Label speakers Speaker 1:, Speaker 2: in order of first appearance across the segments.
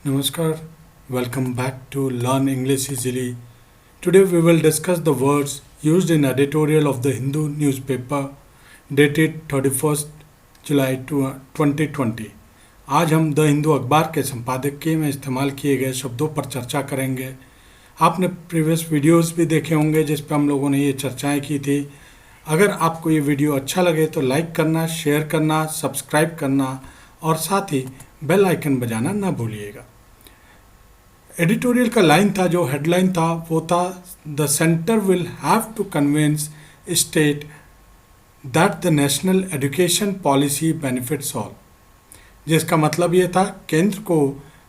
Speaker 1: Namaskar, welcome back to Learn English Easily. Today we will discuss the words used in editorial of the Hindu newspaper dated 31st July 2020. आज हम the Hindu अखबार के संपादकीय में इस्तेमाल किए गए शब्दों पर चर्चा करेंगे। आपने प्रीवियस वीडियोस भी देखे होंगे जिस पर हम लोगों ने ये चर्चाएं की थी। अगर आपको ये वीडियो अच्छा लगे तो लाइक करना, शेयर करना, सब्सक्राइब करना और साथ ही बेल आइकन बजाना ना भूलिएगा। एडिटोरियल का लाइन था, जो हेडलाइन था वो था the centre will have to convince state that the national education policy benefits all. जिसका मतलब ये था केंद्र को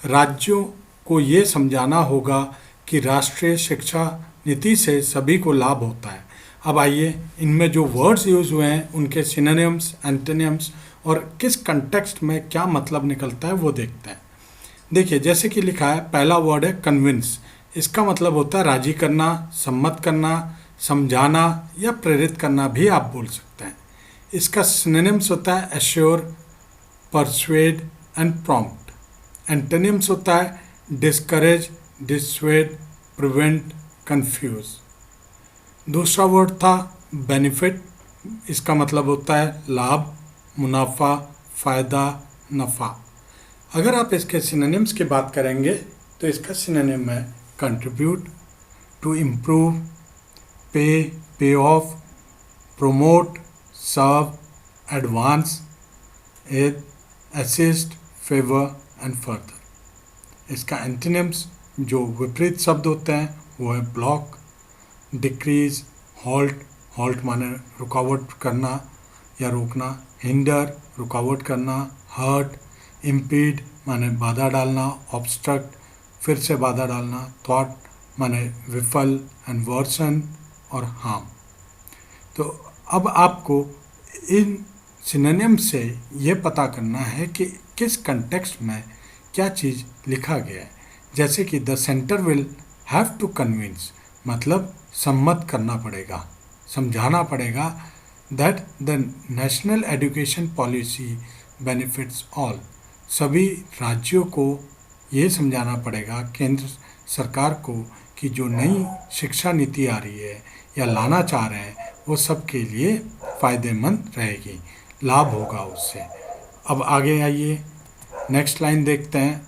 Speaker 1: राज्यों को ये समझाना होगा कि राष्ट्रीय शिक्षा नीति से सभी को लाभ होता है। अब आइए इनमें जो वर्ड्स यूज हुए हैं उनके सिनोनिम्स, एंटोनिम्स और किस कंटेक्स्ट में क्या मतलब निकलता है वो देखते हैं। देखिए, जैसे कि लिखा है, पहला वर्ड है कन्विंस। इसका मतलब होता है राजी करना, सम्मत करना, समझाना या प्रेरित करना भी आप बोल सकते हैं। इसका सिनोनिम्स होता है assure, persuade and prompt. Antonyms होता है डिस्करेज, डिसवेड, प्रिवेंट, कंफ्यूज। दूसरा वर्ड था बेनिफिट। इसका मतलब होता है लाभ, मुनाफा, फ़ायदा, नफ़ा। अगर आप इसके सिनोनिम्स की बात करेंगे तो इसका सिनोनिम है contribute, to improve, pay, pay off, promote, serve, advance, aid, assist, favour and further. इसका एंटोनिम्स जो विपरीत शब्द होते हैं वो है ब्लॉक, डिक्रीज, हॉल्ट, हॉल्ट माने रुकावट करना या रोकना, हिंडर, रुकावट करना, हर्ट, इम्पीड माने बाधा डालना, ऑब्स्ट्रक्ट फिर से बाधा डालना, थॉट माने विफल एंड वर्सन और हार्म। तो अब आपको इन सिनोनिम से ये पता करना है कि किस कंटेक्स्ट में क्या चीज़ लिखा गया है। जैसे कि the centre will have to convince, मतलब सम्मत करना पड़ेगा, समझाना पड़ेगा that the national education policy benefits all. सभी राज्यों को ये समझाना पड़ेगा, केंद्र सरकार को, कि जो नई शिक्षा नीति आ रही है या लाना चाह रहे हैं वो सबके लिए फ़ायदेमंद रहेगी, लाभ होगा उससे। अब आगे आइए, नेक्स्ट लाइन देखते हैं।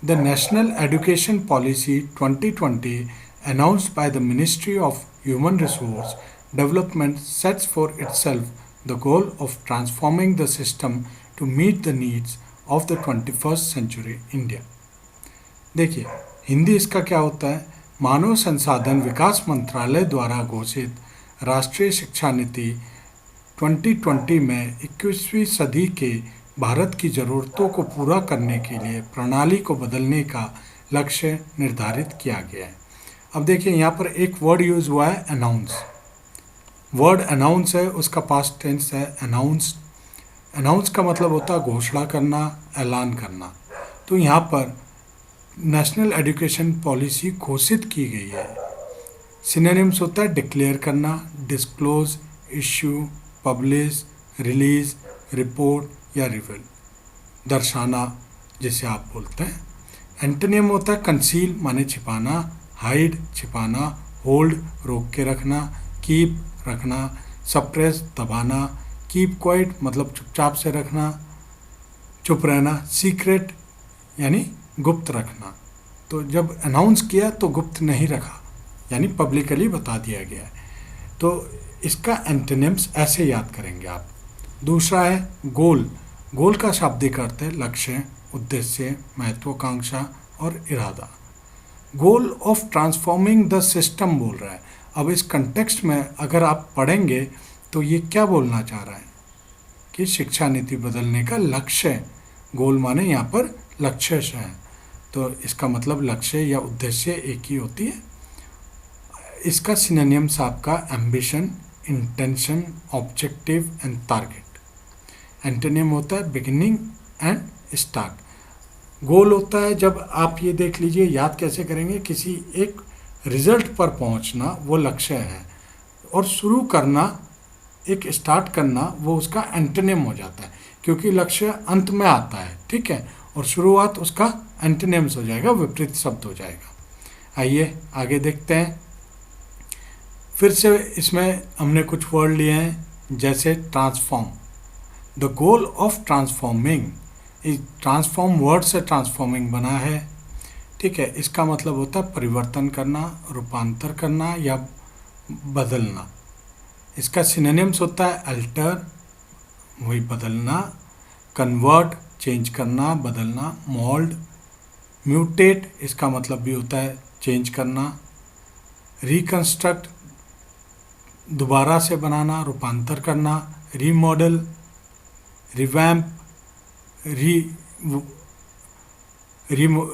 Speaker 1: The national education policy 2020 announced by the Ministry of Human Resource Development sets for itself the goal of transforming the system to meet the needs of the 21st century India। देखिए, हिंदी इसका क्या होता है। मानव संसाधन विकास मंत्रालय द्वारा घोषित राष्ट्रीय शिक्षा नीति 2020 में 21वीं सदी के भारत की ज़रूरतों को पूरा करने के लिए प्रणाली को बदलने का लक्ष्य निर्धारित किया गया है। अब देखिए, यहाँ पर एक वर्ड यूज़ हुआ है अनाउंस। वर्ड अनाउंस है, उसका पास्ट टेंस है अनाउंस्ड। अनाउंस का मतलब होता है घोषणा करना, ऐलान करना। तो यहाँ पर नेशनल एजुकेशन पॉलिसी घोषित की गई है। सिनोनिम्स होता है डिक्लेयर करना, disclose, issue, publish, release, report या रिवील, दर्शाना जिसे आप बोलते हैं। एंटोनिम होता है कंसील माने छिपाना, हाइड छिपाना, होल्ड रोक के रखना, कीप रखना, सप्रेस दबाना, कीप क्वाइट मतलब चुपचाप से रखना, चुप रहना, सीक्रेट यानी गुप्त रखना। तो जब अनाउंस किया तो गुप्त नहीं रखा, यानी पब्लिकली बता दिया गया है। तो इसका एंटोनिम्स ऐसे याद करेंगे आप। दूसरा है गोल। गोल का शाब्दिक अर्थ है लक्ष्य, उद्देश्य, महत्वाकांक्षा और इरादा। Goal of transforming the system बोल रहा है। अब इस कंटेक्स्ट में अगर आप पढ़ेंगे तो ये क्या बोलना चाह रहा है कि शिक्षा नीति बदलने का लक्ष्य है। गोल माने यहाँ पर लक्ष्य है, तो इसका मतलब लक्ष्य या उद्देश्य एक ही होती है। इसका सिनोनिम्स आपका ambition, intention, objective and target. Antonym होता है बिगिनिंग एंड स्टार्ट। गोल होता है, जब आप ये देख लीजिए, याद कैसे करेंगे, किसी एक रिजल्ट पर पहुंचना वो लक्ष्य है, और शुरू करना, एक स्टार्ट करना वो उसका एंटोनिम हो जाता है, क्योंकि लक्ष्य अंत में आता है, ठीक है। और शुरुआत उसका एंटोनिम्स हो जाएगा, विपरीत शब्द हो जाएगा। आइए आगे देखते हैं। फिर से इसमें हमने कुछ वर्ड लिए हैं, जैसे transform. The goal of transforming, इस ट्रांसफॉर्म वर्ड से ट्रांसफॉर्मिंग बना है, ठीक है। इसका मतलब होता है परिवर्तन करना, रूपांतर करना या बदलना। इसका सिनोनिम्स होता है अल्टर, वही बदलना, कन्वर्ट चेंज करना, बदलना, मोल्ड, म्यूटेट इसका मतलब भी होता है चेंज करना, रिकंस्ट्रक्ट दोबारा से बनाना, रूपांतर करना, रीमॉडल, रिवैम्प,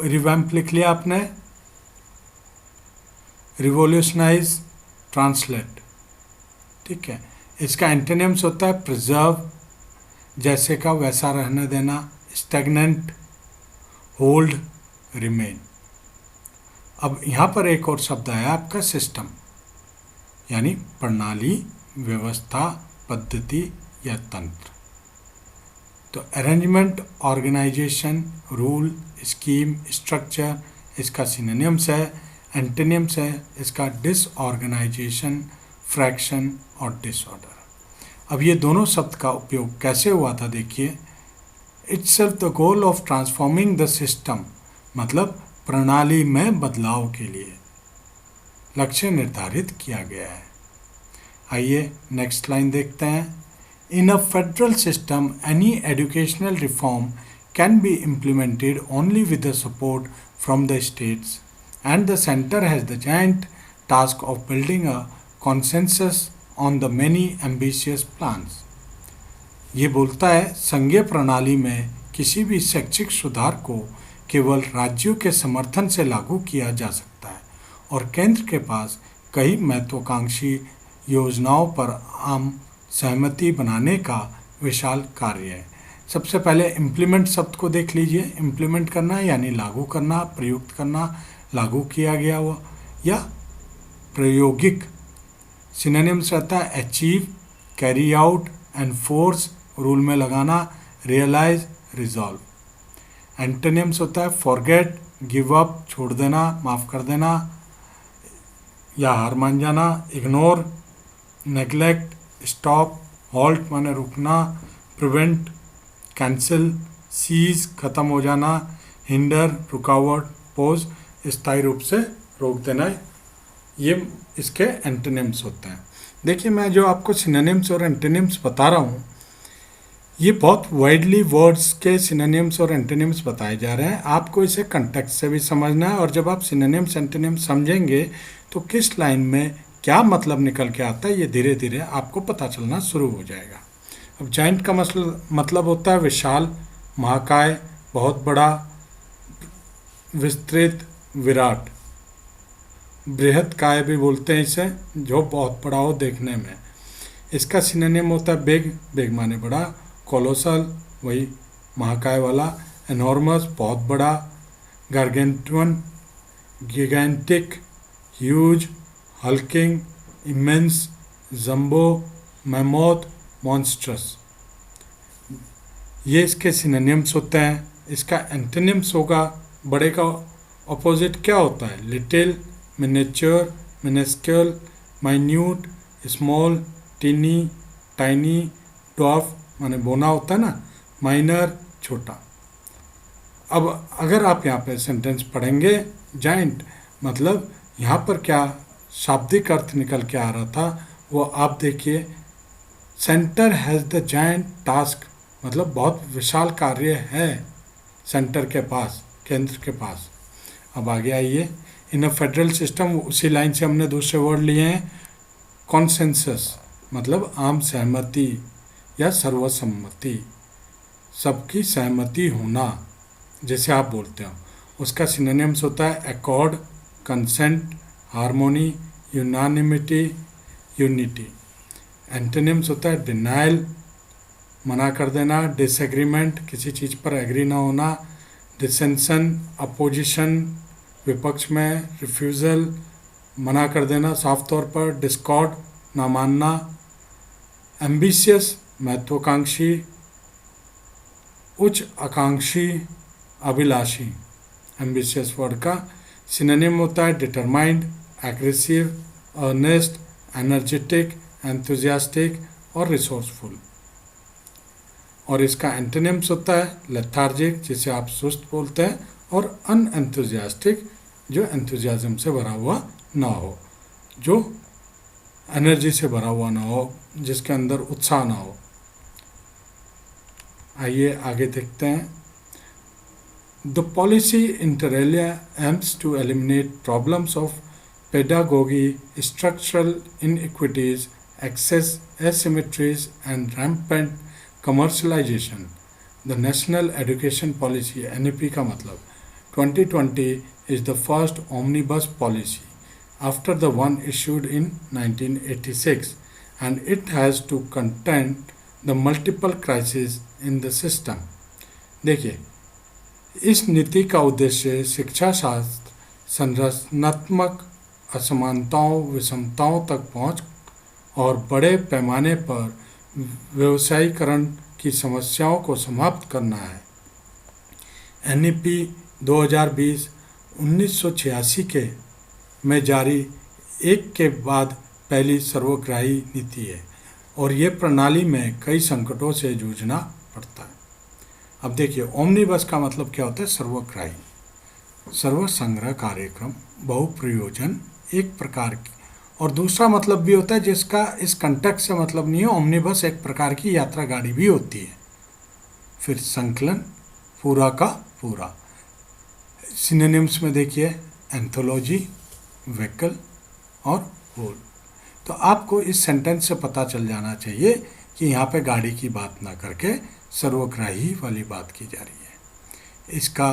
Speaker 1: रिवैम्प लिख लिया आपने, रिवोल्यूशनाइज, ट्रांसलेट, ठीक है। इसका एंटोनिम्स होता है प्रिजर्व, जैसे का वैसा रहने देना, स्टैग्नेंट, होल्ड, रिमेन। अब यहाँ पर एक और शब्द आया आपका सिस्टम, यानी प्रणाली, व्यवस्था, पद्धति या तंत्र। तो arrangement, organisation, rule, scheme, structure इसका सिनोनिम्स है। एंटोनिम्स है इसका डिसऑर्गेनाइजेशन, फ्रैक्शन और डिसऑर्डर। अब ये दोनों शब्द का उपयोग कैसे हुआ था देखिए। Itself the goal of transforming the system, मतलब प्रणाली में बदलाव के लिए लक्ष्य निर्धारित किया गया है। आइए नेक्स्ट लाइन देखते हैं। In a federal system any educational reform can be implemented only with the support from the states and the centre has the joint task of building a consensus on the many ambitious plans. ये बोलता है संघीय प्रणाली में किसी भी शैक्षिक सुधार को केवल राज्यों के समर्थन से लागू किया जा सकता है और केंद्र के पास कई महत्वाकांक्षी योजनाओं पर आम सहमति बनाने का विशाल कार्य है। सबसे पहले इम्प्लीमेंट शब्द को देख लीजिए। इम्प्लीमेंट करना यानी लागू करना, प्रयुक्त करना, लागू किया गया हुआ या प्रायोगिक। सिनोनिम्स रहता है achieve, carry out, enforce rule में लगाना, रियलाइज, रिजॉल्व। एंटोनिम्स होता है फॉरगेट, गिव अप छोड़ देना, माफ़ कर देना या हार मान जाना, इग्नोर, नेग्लेक्ट, स्टॉप, हॉल्ट माने रुकना, प्रिवेंट कैंसिल, सीज खत्म हो जाना, हिंडर रुकावट, पोज स्थायी रूप से रोक देना। ये इसके एंटोनिम्स होते हैं। देखिए मैं जो आपको सिनोनिम्स और एंटोनिम्स बता रहा हूँ ये बहुत वाइडली वर्ड्स के सिनोनिम्स और एंटोनिम्स बताए जा रहे हैं। आपको इसे कंटेक्स्ट से भी समझना है और जब आप सिनोनिम्स एंटोनिम्स समझेंगे तो किस लाइन में क्या मतलब निकल के आता है ये धीरे धीरे आपको पता चलना शुरू हो जाएगा। अब जाइंट का मतलब होता है विशाल, महाकाय, बहुत बड़ा, विस्तृत, विराट। बृहत काय भी बोलते हैं इसे, जो बहुत बड़ा हो देखने में। इसका सिनोनिम होता है बिग, बिग माने बड़ा, कोलोसल वही महाकाय वाला, एनॉर्मस बहुत बड़ा, गार्गेंटुअन गिगैंटिक, ह्यूज, हल्किंग, इमेंस, जम्बो, मैमोथ, मॉन्स्ट्रस। ये इसके सिनोनिम्स होते हैं। इसका एंटोनिम्स होगा बड़े का अपोजिट क्या होता है, little, miniature, minuscule, minute, small, tiny, tiny, dwarf माने बोना होता है ना, माइनर छोटा। अब अगर आप यहाँ पे सेंटेंस पढ़ेंगे जाइंट मतलब यहाँ पर क्या शाब्दिक अर्थ निकल के आ रहा था वो आप देखिए। Centre has the giant task मतलब बहुत विशाल कार्य है सेंटर के पास, केंद्र के पास। अब आगे आइए। इन अ फेडरल सिस्टम, उसी लाइन से हमने दूसरे वर्ड लिए हैं। कॉन्सेंसस मतलब आम सहमति या सर्वसम्मति, सबकी सहमति होना जैसे आप बोलते हो। उसका सिनोनिम्स होता है accord, consent, harmony, unanimity, unity. Antonyms होता है डिनाइल, मना कर देना, डिसएग्रीमेंट, किसी चीज़ पर एग्री ना होना, डिसेंशन, अपोजिशन, विपक्ष में, रिफ्यूज़ल, मना कर देना साफ तौर पर, डिस्कॉर्ड, ना मानना, एम्बिशियस, महत्वाकांक्षी, उच्च आकांक्षी, अभिलाषी, एम्बिशियस वर्ड का सिनोनिम होता है determined, aggressive, earnest, energetic, enthusiastic और रिसोर्सफुल। और इसका एंटोनिम्स होता है लेथार्जिक, जिसे आप सुस्त बोलते हैं, और अनएंथुजियास्टिक, जो एंथुजियाज्म से भरा हुआ ना हो, जो एनर्जी से भरा हुआ ना हो, जिसके अंदर उत्साह ना हो। आइए आगे देखते हैं। The policy inter alia aims to eliminate problems of pedagogy, structural inequities, access asymmetries, and rampant commercialization. The National Education Policy NEP का मतलब 2020 is the first omnibus policy after the one issued in 1986, and it has to contend the multiple crises in the system. देखिए, इस नीति का उद्देश्य शिक्षा शास्त्र संरचनात्मक असमानताओं, विषमताओं तक पहुंच और बड़े पैमाने पर व्यवसायीकरण की समस्याओं को समाप्त करना है। एनईपी 2020 1986 के में जारी एक के बाद पहली सर्वग्राही नीति है और ये प्रणाली में कई संकटों से जूझना पड़ता है। अब देखिए, ओमनीबस का मतलब क्या होता है? सर्वग्राही, सर्वसंग्रह कार्यक्रम, बहुप्रयोजन, एक प्रकार की। और दूसरा मतलब भी होता है जिसका इस कंटेक्स्ट से मतलब नहीं है, ओमनीबस एक प्रकार की यात्रा गाड़ी भी होती है। फिर संकलन, पूरा का पूरा। सिनोनिम्स में देखिए एंथोलॉजी, व्हीकल और होल। तो आपको इस सेंटेंस से पता चल जाना चाहिए कि यहाँ पे गाड़ी की बात ना करके सर्वग्राही वाली बात की जा रही है। इसका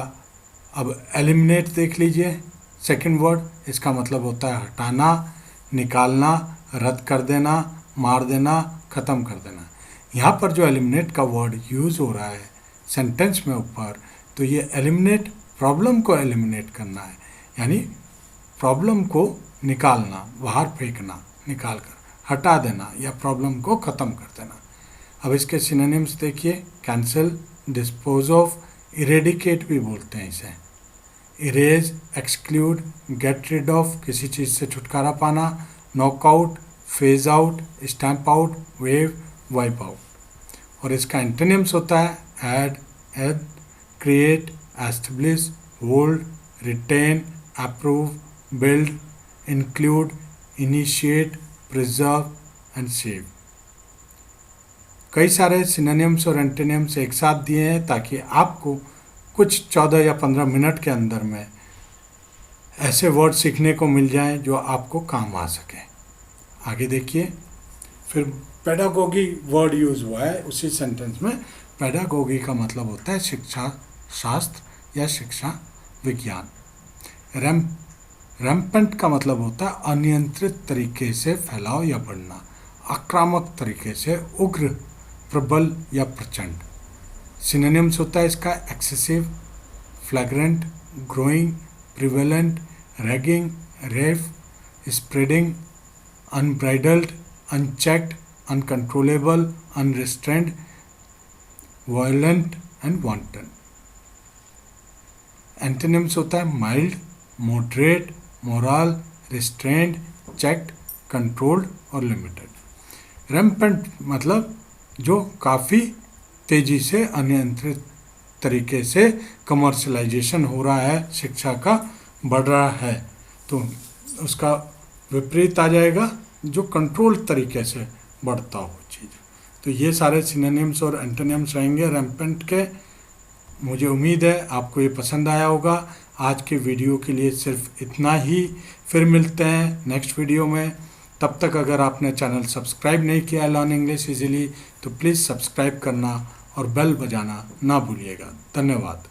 Speaker 1: अब एलिमिनेट देख लीजिए, सेकंड वर्ड, इसका मतलब होता है हटाना, निकालना, रद्द कर देना, मार देना, ख़त्म कर देना। यहाँ पर जो एलिमिनेट का वर्ड यूज़ हो रहा है सेंटेंस में ऊपर, तो ये एलिमिनेट प्रॉब्लम को एलिमिनेट करना है, यानी प्रॉब्लम को निकालना, बाहर फेंकना, निकाल कर हटा देना या प्रॉब्लम को ख़त्म कर देना। अब इसके सिनोनिम्स देखिए, कैंसिल, डिस्पोज ऑफ, इरेडिकेट भी बोलते हैं इसे। Erase, exclude, get rid of, किसी चीज़ से छुटकारा पाना, knockout, phase out, stamp out, waive, wipe out. और इसका एंटोनिम्स होता है add, aid, create, establish, hold, retain, approve, build, include, initiate, preserve and save. कई सारे सिनोनिम्स और एंटोनिम्स एक साथ दिए हैं ताकि आपको कुछ 14 या 15 मिनट के अंदर में ऐसे वर्ड सीखने को मिल जाएं जो आपको काम आ सके। आगे देखिए, फिर पेडागोगी वर्ड यूज़ हुआ है उसी सेंटेंस में। पेडागोगी का मतलब होता है शिक्षा शास्त्र या शिक्षा विज्ञान। रैम्पेंट का मतलब होता है अनियंत्रित तरीके से फैलाव या बढ़ना, आक्रामक तरीके से, उग्र, प्रबल या प्रचंड। सिनोनिम्स होता है इसका excessive, flagrant, growing, prevalent, raging, rife, spreading, unbridled, unchecked, uncontrollable, unrestrained, violent and wanton. Antonyms होता है mild, moderate, moral, restrained, checked, controlled और लिमिटेड। रैम्पेंट मतलब जो काफ़ी तेज़ी से, अनियंत्रित तरीके से कमर्शलाइजेशन हो रहा है, शिक्षा का बढ़ रहा है, तो उसका विपरीत आ जाएगा जो कंट्रोल तरीके से बढ़ता हो चीज़। तो ये सारे सिनोनिम्स और एंटोनिम्स रहेंगे रैम्पेंट के। मुझे उम्मीद है आपको ये पसंद आया होगा। आज के वीडियो के लिए सिर्फ इतना ही, फिर मिलते हैं नेक्स्ट वीडियो में। तब तक अगर आपने चैनल सब्सक्राइब नहीं किया है लर्न इंग्लिश इजीली, तो प्लीज़ सब्सक्राइब करना और बेल बजाना ना भूलिएगा। धन्यवाद।